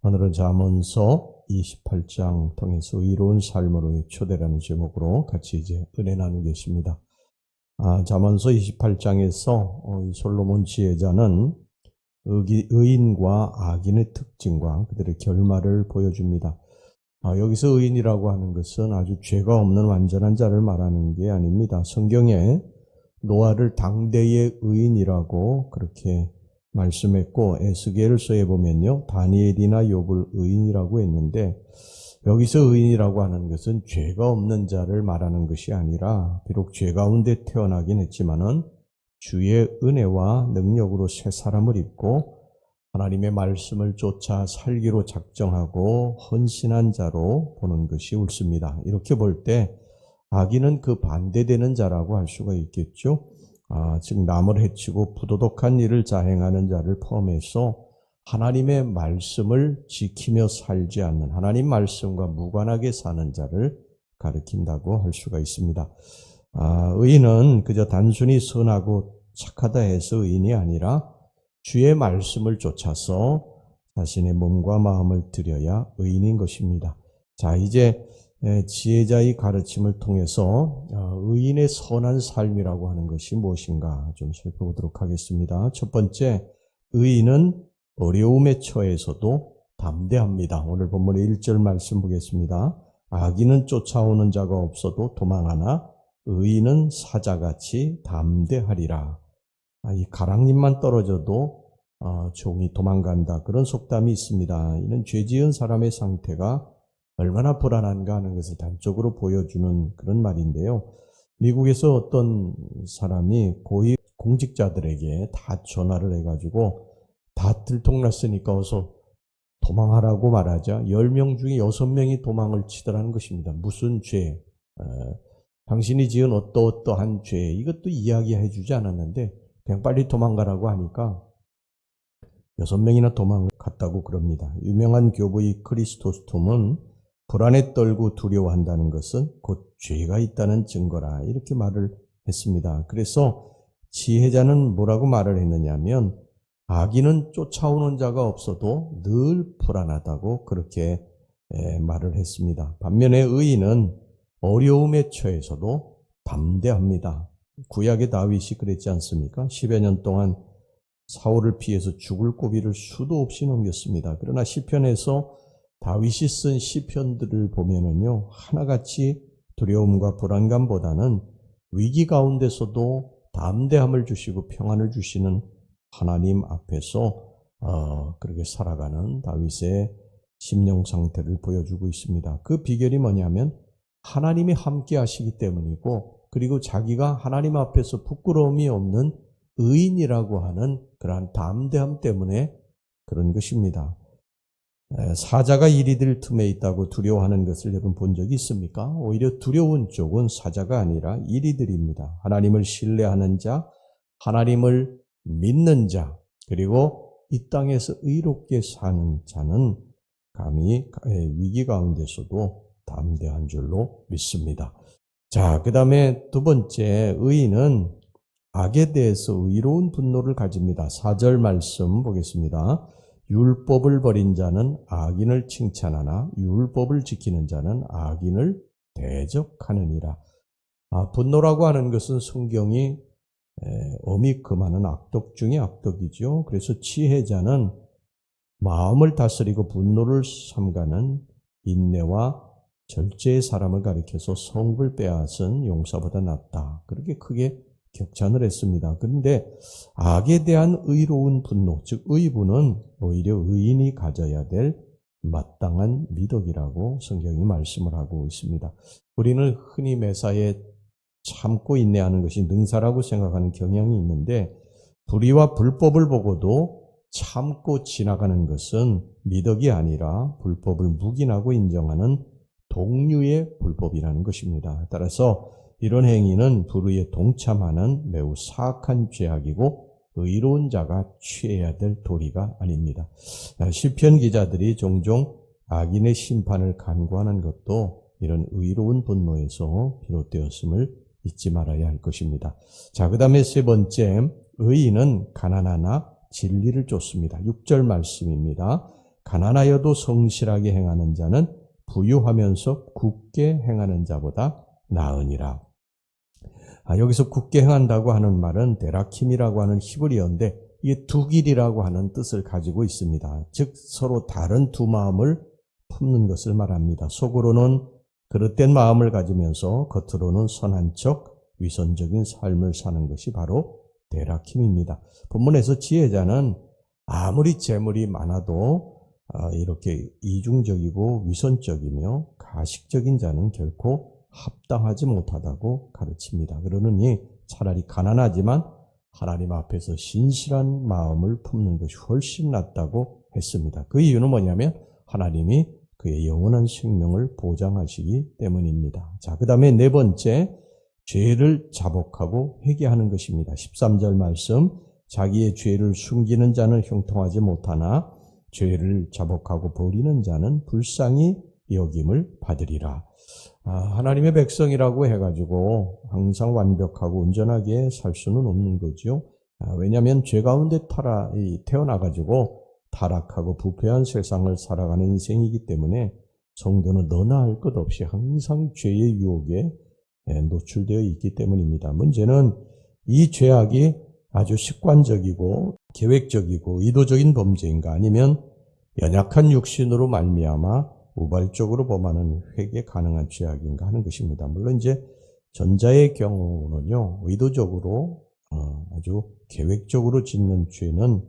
오늘은 잠언서 28장 통해서 의로운 삶으로의 초대라는 제목으로 같이 이제 은혜 나누겠습니다. 잠언서 28장에서 솔로몬 지혜자는 의인과 악인의 특징과 그들의 결말을 보여줍니다. 여기서 의인이라고 하는 것은 아주 죄가 없는 완전한 자를 말하는 게 아닙니다. 성경에 노아를 당대의 의인이라고 그렇게 말씀했고, 에스겔서에 보면요, 다니엘이나 욥을 의인이라고 했는데, 여기서 의인이라고 하는 것은 죄가 없는 자를 말하는 것이 아니라, 비록 죄 가운데 태어나긴 했지만은 주의 은혜와 능력으로 새 사람을 입고 하나님의 말씀을 쫓아 살기로 작정하고 헌신한 자로 보는 것이 옳습니다. 이렇게 볼 때 악인은 그 반대되는 자라고 할 수가 있겠죠. 즉 남을 해치고 부도덕한 일을 자행하는 자를 포함해서 하나님의 말씀을 지키며 살지 않는, 하나님 말씀과 무관하게 사는 자를 가리킨다고 할 수가 있습니다. 의인은 그저 단순히 선하고 착하다 해서 의인이 아니라 주의 말씀을 쫓아서 자신의 몸과 마음을 들여야 의인인 것입니다. 자, 이제 지혜자의 가르침을 통해서 의인의 선한 삶이라고 하는 것이 무엇인가 좀 살펴보도록 하겠습니다. 첫 번째, 의인은 어려움에 처해서도 담대합니다. 오늘 본문의 1절 말씀 보겠습니다. 악인은 쫓아오는 자가 없어도 도망하나 의인은 사자같이 담대하리라. 이 가랑잎만 떨어져도 종이 도망간다, 그런 속담이 있습니다. 이는 죄 지은 사람의 상태가 얼마나 불안한가 하는 것을 단적으로 보여주는 그런 말인데요. 미국에서 어떤 사람이 고위 공직자들에게 다 전화를 해가지고 다 들통났으니까 어서 도망하라고 말하자 10명 중에 6명이 도망을 치더라는 것입니다. 무슨 죄, 당신이 지은 어떠한 죄, 이것도 이야기해 주지 않았는데 그냥 빨리 도망가라고 하니까 6명이나 도망을 갔다고 그럽니다. 유명한 교부의 크리스토스톰은 불안에 떨고 두려워한다는 것은 곧 죄가 있다는 증거라, 이렇게 말을 했습니다. 그래서 지혜자는 뭐라고 말을 했느냐면, 악인은 쫓아오는 자가 없어도 늘 불안하다고 그렇게 말을 했습니다. 반면에 의인은 어려움에 처해서도 담대합니다. 구약의 다윗이 그랬지 않습니까? 10여 년 동안 사울을 피해서 죽을 고비를 수도 없이 넘겼습니다. 그러나 시편에서 다윗이 쓴 시편들을 보면은요, 하나같이 두려움과 불안감보다는 위기 가운데서도 담대함을 주시고 평안을 주시는 하나님 앞에서 그렇게 살아가는 다윗의 심령 상태를 보여주고 있습니다. 그 비결이 뭐냐면 하나님이 함께 하시기 때문이고, 그리고 자기가 하나님 앞에서 부끄러움이 없는 의인이라고 하는 그러한 담대함 때문에 그런 것입니다. 사자가 이리들 틈에 있다고 두려워하는 것을 여러분 본 적이 있습니까? 오히려 두려운 쪽은 사자가 아니라 이리들입니다. 하나님을 신뢰하는 자, 하나님을 믿는 자, 그리고 이 땅에서 의롭게 사는 자는 감히 위기 가운데서도 담대한 줄로 믿습니다. 자, 그 다음에 두 번째, 의인은 악에 대해서 의로운 분노를 가집니다. 4절 말씀 보겠습니다. 율법을 버린 자는 악인을 칭찬하나 율법을 지키는 자는 악인을 대적하느니라. 분노라고 하는 것은 성경이 엄히 금하는 악독 중에 악독이죠. 그래서 지혜자는 마음을 다스리고 분노를 삼가는 인내와 절제의 사람을 가리켜서 성읍을 빼앗은 용사보다 낫다, 그렇게 크게 격찬을 했습니다. 그런데 악에 대한 의로운 분노, 즉 의분은 오히려 의인이 가져야 될 마땅한 미덕이라고 성경이 말씀을 하고 있습니다. 우리는 흔히 매사에 참고 인내하는 것이 능사라고 생각하는 경향이 있는데, 불의와 불법을 보고도 참고 지나가는 것은 미덕이 아니라 불법을 묵인하고 인정하는 동류의 불법이라는 것입니다. 따라서 이런 행위는 불의에 동참하는 매우 사악한 죄악이고 의로운 자가 취해야 될 도리가 아닙니다. 시편 기자들이 종종 악인의 심판을 간구하는 것도 이런 의로운 분노에서 비롯되었음을 잊지 말아야 할 것입니다. 자, 그 다음에 세 번째, 의인은 가난하나 진리를 쫓습니다. 6절 말씀입니다. 가난하여도 성실하게 행하는 자는 부유하면서 굳게 행하는 자보다 나으니라. 여기서 굳게 행한다고 하는 말은 데라킴이라고 하는 히브리어인데 이게 두 길이라고 하는 뜻을 가지고 있습니다. 즉 서로 다른 두 마음을 품는 것을 말합니다. 속으로는 그릇된 마음을 가지면서 겉으로는 선한 척 위선적인 삶을 사는 것이 바로 데라킴입니다. 본문에서 지혜자는 아무리 재물이 많아도 이렇게 이중적이고 위선적이며 가식적인 자는 결코 합당하지 못하다고 가르칩니다. 그러느니 차라리 가난하지만 하나님 앞에서 신실한 마음을 품는 것이 훨씬 낫다고 했습니다. 그 이유는 뭐냐면 하나님이 그의 영원한 생명을 보장하시기 때문입니다. 자, 그 다음에 네 번째, 죄를 자복하고 회개하는 것입니다. 13절 말씀, 자기의 죄를 숨기는 자는 형통하지 못하나 죄를 자복하고 버리는 자는 불쌍히 여김을 받으리라. 하나님의 백성이라고 해가지고 항상 완벽하고 온전하게 살 수는 없는 거죠. 왜냐하면 죄 가운데 태어나가지고 타락하고 부패한 세상을 살아가는 인생이기 때문에 성도는 너나 할 것 없이 항상 죄의 유혹에 노출되어 있기 때문입니다. 문제는 이 죄악이 아주 습관적이고 계획적이고 의도적인 범죄인가 아니면 연약한 육신으로 말미암아 우발적으로 범하는 회개 가능한 죄악인가 하는 것입니다. 물론 이제 전자의 경우는요, 의도적으로 아주 계획적으로 짓는 죄는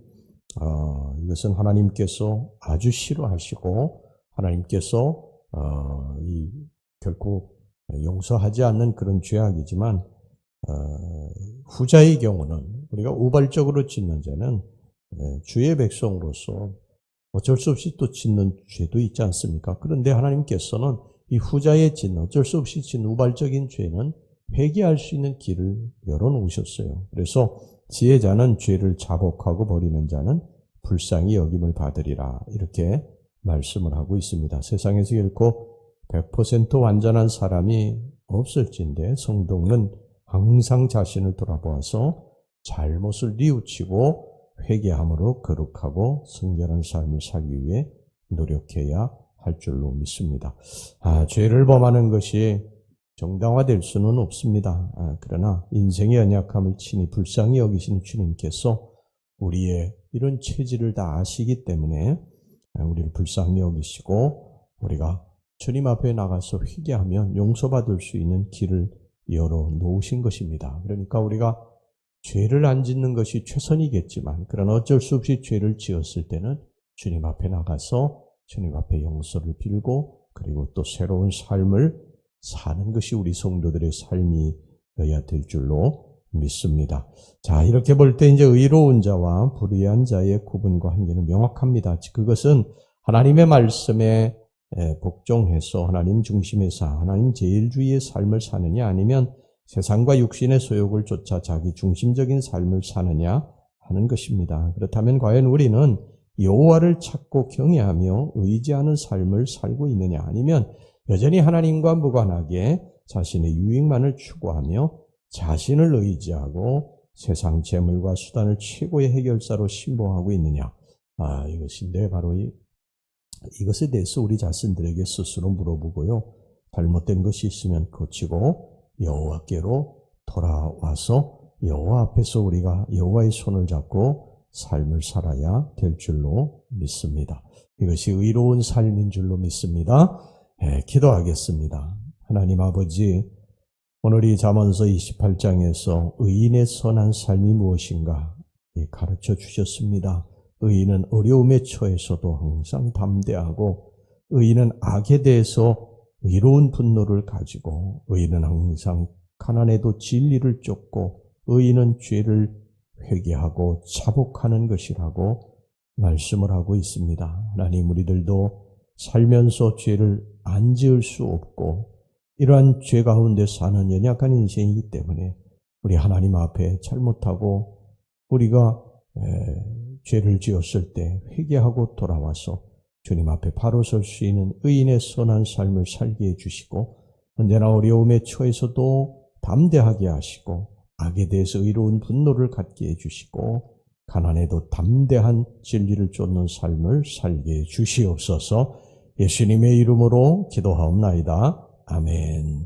이것은 하나님께서 아주 싫어하시고 하나님께서 결코 용서하지 않는 그런 죄악이지만 후자의 경우는 우리가 우발적으로 짓는 죄는 주의 백성으로서 어쩔 수 없이 또 짓는 죄도 있지 않습니까? 그런데 하나님께서는 이 후자에 짓는 어쩔 수 없이 짓는 우발적인 죄는 회개할 수 있는 길을 열어놓으셨어요. 그래서 지혜자는 죄를 자복하고 버리는 자는 불쌍히 여김을 받으리라 이렇게 말씀을 하고 있습니다. 세상에서 결코 100% 완전한 사람이 없을진데 성도는 항상 자신을 돌아보아서 잘못을 뉘우치고 회개함으로 거룩하고 성결한 삶을 살기 위해 노력해야 할 줄로 믿습니다. 죄를 범하는 것이 정당화될 수는 없습니다. 그러나 인생의 연약함을 친히 불쌍히 여기신 주님께서 우리의 이런 체질을 다 아시기 때문에 우리를 불쌍히 여기시고 우리가 주님 앞에 나가서 회개하면 용서받을 수 있는 길을 열어놓으신 것입니다. 그러니까 우리가 죄를 안 짓는 것이 최선이겠지만 그러나 어쩔 수 없이 죄를 지었을 때는 주님 앞에 나가서 주님 앞에 용서를 빌고 그리고 또 새로운 삶을 사는 것이 우리 성도들의 삶이어야 될 줄로 믿습니다. 자, 이렇게 볼 때 이제 의로운 자와 불의한 자의 구분과 한계는 명확합니다. 그것은 하나님의 말씀에 복종해서 하나님 중심에서 하나님 제일주의의 삶을 사느냐 아니면 세상과 육신의 소욕을 쫓아 자기 중심적인 삶을 사느냐 하는 것입니다. 그렇다면 과연 우리는 여호와를 찾고 경외하며 의지하는 삶을 살고 있느냐 아니면 여전히 하나님과 무관하게 자신의 유익만을 추구하며 자신을 의지하고 세상 재물과 수단을 최고의 해결사로 신봉하고 있느냐 이것인데 바로 이것에 대해서 우리 자신들에게 스스로 물어보고요. 잘못된 것이 있으면 고치고 여호와께로 돌아와서 여호와 앞에서 우리가 여호와의 손을 잡고 삶을 살아야 될 줄로 믿습니다. 이것이 의로운 삶인 줄로 믿습니다. 기도하겠습니다. 하나님 아버지, 오늘 이 잠언서 28장에서 의인의 선한 삶이 무엇인가 가르쳐 주셨습니다. 의인은 어려움에 처해서도 항상 담대하고 의인은 악에 대해서 의로운 분노를 가지고 의인은 항상 가난해도 진리를 쫓고 의인은 죄를 회개하고 자복하는 것이라고 말씀을 하고 있습니다. 하나님, 우리들도 살면서 죄를 안 지을 수 없고 이러한 죄 가운데 사는 연약한 인생이기 때문에 우리 하나님 앞에 잘못하고 우리가 죄를 지었을 때 회개하고 돌아와서 주님 앞에 바로 설 수 있는 의인의 선한 삶을 살게 해주시고 언제나 어려움에 처해서도 담대하게 하시고 악에 대해서 의로운 분노를 갖게 해주시고 가난해도 담대한 진리를 쫓는 삶을 살게 주시옵소서. 예수님의 이름으로 기도하옵나이다. 아멘.